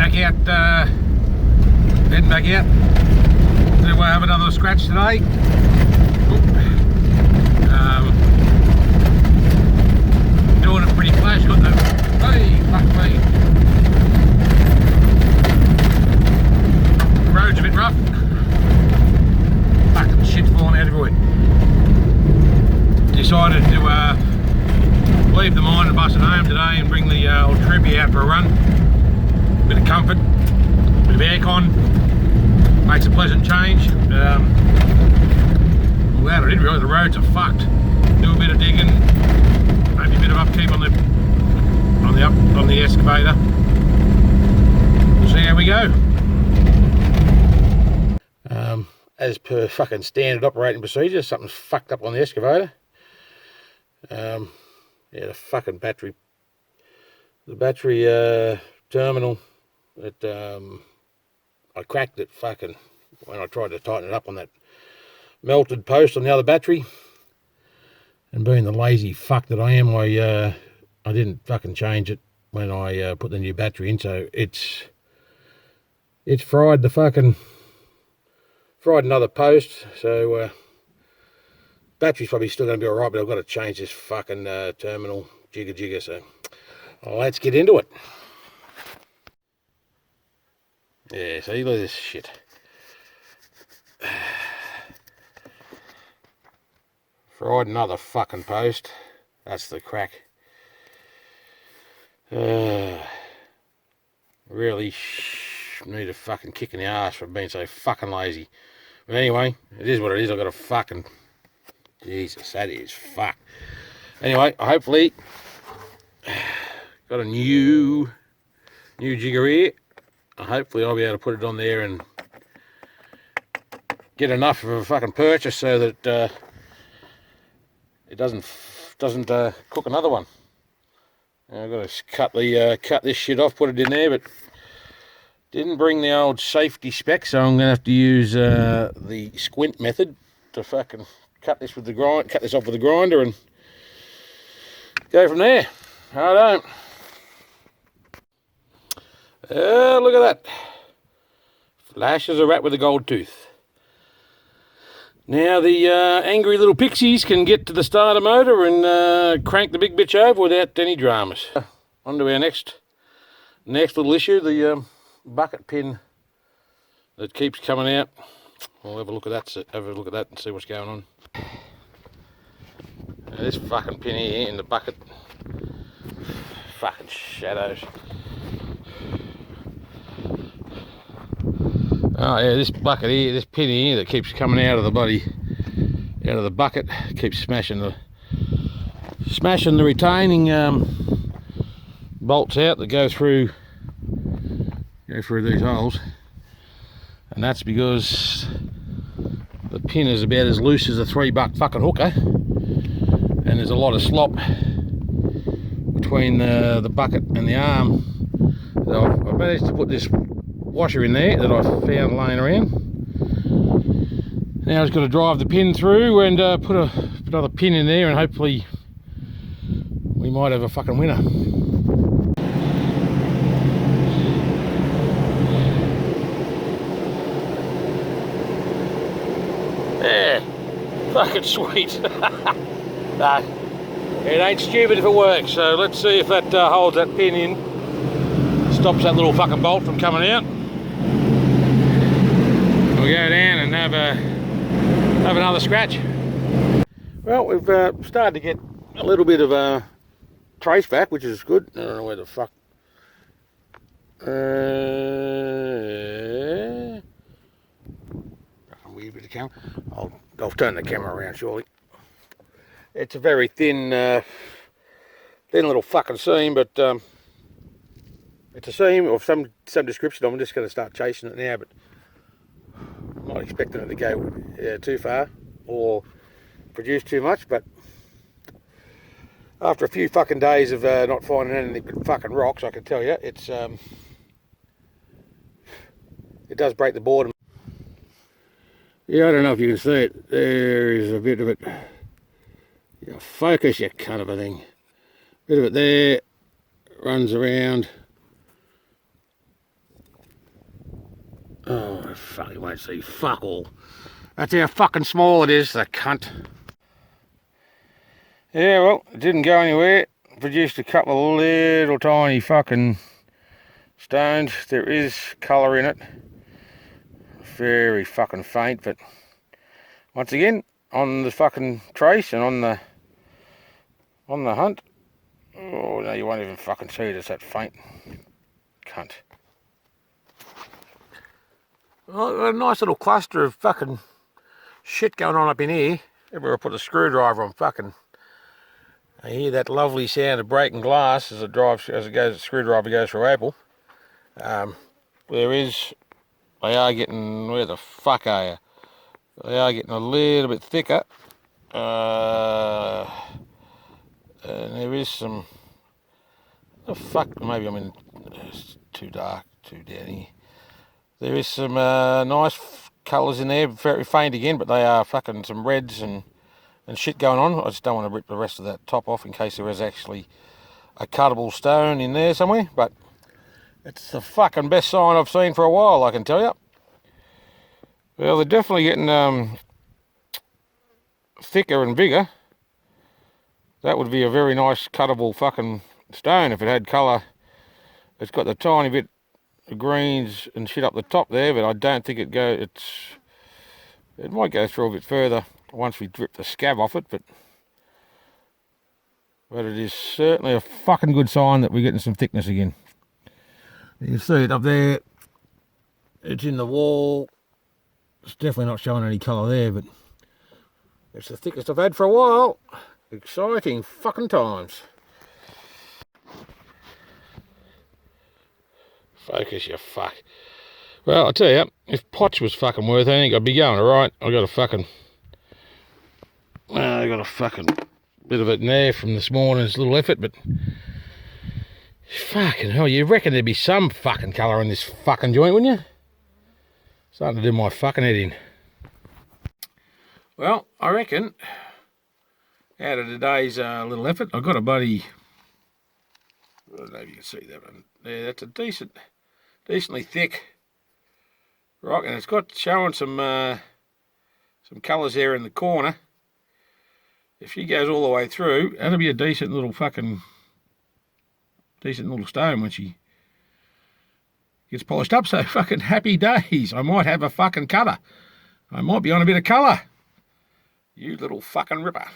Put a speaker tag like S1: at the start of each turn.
S1: back out, heading back out to have another scratch today. Doing it pretty close. Got the fuck me. The road's a bit rough. Fucking shit's falling out everywhere. Decided to leave the mine and bus it home today and bring the old Trebby out for a run. Bit of comfort, bit of aircon, makes a pleasant change. Without it, I didn't realise the roads are fucked. Do a bit of digging, maybe a bit of upkeep on the excavator. We'll see how we go. As per fucking standard operating procedure, something's fucked up on the excavator. Yeah, the fucking battery, terminal, I cracked it fucking when I tried to tighten it up on that melted post on the other battery. And being the lazy fuck that I am, I didn't fucking change it when I put the new battery in, so it's fried another post. So battery's probably still going to be alright, but I've got to change this fucking terminal jigger. So let's get into it. Yeah, so you look at this shit. Fried another fucking post. That's the crack. Really need a fucking kick in the arse for being so fucking lazy. But anyway, it is what it is. I've got a fucking... Jesus, that is fuck. Anyway, hopefully got a new jigger here. Hopefully I'll be able to put it on there and get enough of a fucking purchase so that it doesn't cook another one. Now I've got to cut this shit off, put it in there, but didn't bring the old safety spec, so I'm gonna have to use the squint method to fucking cut this off with the grinder and go from there. I don't. Look at that. Flash as a rat with a gold tooth. Now the angry little pixies can get to the starter motor and crank the big bitch over without any dramas. On to our next little issue, the bucket pin that keeps coming out. We'll have a look at that and see what's going on. Now this fucking pin here in the bucket, fucking shadows. Oh yeah, this bucket here, this pin here that keeps coming out of the bucket, keeps smashing the retaining bolts out that go through these holes, and that's because the pin is about as loose as a $3 fucking hooker, and there's a lot of slop between the bucket and the arm. So I've managed to put this washer in there that I found laying around. Now I've got to drive the pin through and put another pin in there, and hopefully we might have a fucking winner. Yeah, fucking sweet. No, it ain't stupid if it works, so let's see if that holds that pin in, stops that little fucking bolt from coming out. We'll go down and have another scratch. Well, we've started to get a little bit of trace back, which is good. I don't know where the fuck. Fucking weird bit of camera. I'll turn the camera around shortly. It's a very thin little fucking seam, but it's a seam of some description. I'm just going to start chasing it now, but I'm not expecting it to go too far or produce too much. But after a few fucking days of not finding anything but fucking rocks, I can tell you it does break the board. Yeah, I don't know if you can see it. There is a bit of it. You focus, you cunt of a thing. Bit of it there, runs around fuck, you won't see fuck all. That's how fucking small it is, the cunt. Yeah, well, it didn't go anywhere. Produced a couple of little tiny fucking stones. There is colour in it. Very fucking faint, but once again, on the fucking trace and on the hunt. Oh no, you won't even fucking see it, it's that faint. Cunt. Well, got a nice little cluster of fucking shit going on up in here. Everywhere I put a screwdriver on, fucking, I hear that lovely sound of breaking glass as the screwdriver goes through opal. They are getting, where the fuck are you? They are getting a little bit thicker. And there is some, oh fuck, maybe I'm in, it's too dark, too down here. There is some nice colours in there, very faint again, but they are fucking some reds and shit going on. I just don't want to rip the rest of that top off in case there is actually a cuttable stone in there somewhere, but it's the fucking best sign I've seen for a while, I can tell you. Well, they're definitely getting thicker and bigger. That would be a very nice cuttable fucking stone if it had colour. It's got the tiny bit of greens and shit up the top there, but I don't think it might go through a bit further once we drip the scab off it, but it is certainly a fucking good sign that we're getting some thickness again. You can see it up there. It's in the wall. It's definitely not showing any colour there, but it's the thickest I've had for a while. Exciting fucking times. Focus, you fuck. Well, I tell you, if potch was fucking worth anything, I'd be going alright. I got a fucking bit of it in there from this morning's little effort, but fucking hell, you reckon there'd be some fucking colour in this fucking joint, wouldn't you? Starting to do my fucking head in. Well, I reckon out of today's little effort, I've got a buddy, I don't know if you can see that one there, that's a decently thick rock, and it's got showing some colours there in the corner. If she goes all the way through, that'll be a decent little stone when she gets polished up. So fucking happy days. I might have a fucking cutter. I might be on a bit of colour. You little fucking ripper.